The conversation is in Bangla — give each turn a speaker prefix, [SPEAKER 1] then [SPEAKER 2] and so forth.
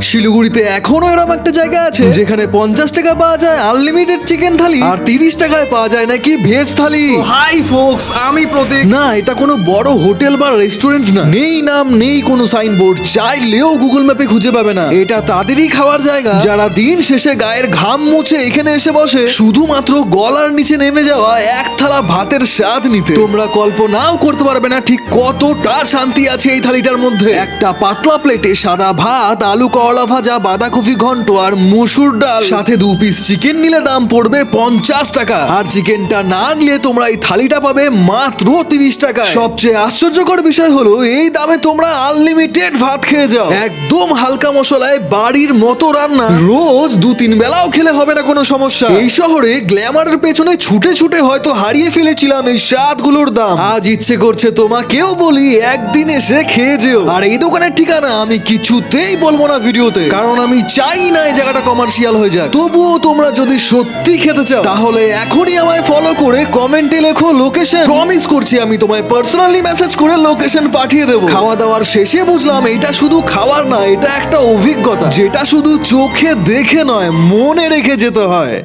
[SPEAKER 1] শিলিগুড়িতে এখনো এরকম একটা জায়গা আছে যেখানে 50 টাকা পাওয়া যায় আনলিমিটেড চিকেন থালি, আর 30 টাকায় পাওয়া যায় নাকি ভেজ থালি।
[SPEAKER 2] হাই ফোকস, আমি প্রতীক।
[SPEAKER 1] না, এটা কোনো বড় হোটেল বা রেস্টুরেন্ট না, নেই নাম নেই কোনো সাইনবোর্ড, চাইলেও গুগল ম্যাপে খুঁজে পাবে না। এটা তাদেরই খাওয়ার জায়গা যারা দিন শেষে গায়ের ঘাম মুছে এখানে এসে বসে শুধুমাত্র গলার নিচে নেমে যাওয়া এক থালা ভাতের স্বাদ নিতে। তোমরা কল্পনাও করতে পারবে না ঠিক কতটা শান্তি আছে এই থালিটার মধ্যে। একটা পাতলা প্লেটে সাদা ভাত, আলু করলা ভাজা, বাঁধাকপি ঘন্ট আর মুসুর ডাল, সাথে 2 পিস চিকেন নিলে দাম পড়বে 50 টাকা। আর চিকেনটা না নিলে তোমরা এই থালিটা পাবে মাত্র 30 টাকা। সবচেয়ে আশ্চর্যকর বিষয় হলো এই দামে তোমরা আনলিমিটেড ভাত খেয়ে যাও, একদম হালকা মশলায় বাড়ির মতো রান্না। রোজ 2-3 বেলাও খেলে হবে না কোনো সমস্যা। এই শহরে গ্ল্যামারের পেছনে ছুটে ছুটে হয়তো হারিয়ে ফেলেছিলাম এই স্বাদগুলোর দাম। আজ ইচ্ছে করছে তোমাকেও বলি একদিন এসে খেয়ে যেও। আর এই দোকানের ঠিকানা আমি কিছুতেই বলবো না ভিডিওতে, কারণ আমি চাই না এই জায়গাটা কমার্শিয়াল হয়ে যাক। তবুও তোমরা যদি সত্যি খেতে চাও তাহলে এখনই আমায় ফলো করে কমেন্টে লেখো লোকেশন। প্রমিস করছি আমি তোমায় পার্সোনালি মেসেজ করে লোকেশন পাঠিয়ে দেবো। খাওয়া দাওয়ার শেষে বুঝলাম এটা শুধু খাবার না, এটা একটা অভিজ্ঞতা যেটা শুধু চোখে দেখে নয়, মনে রেখে যেতে হয়।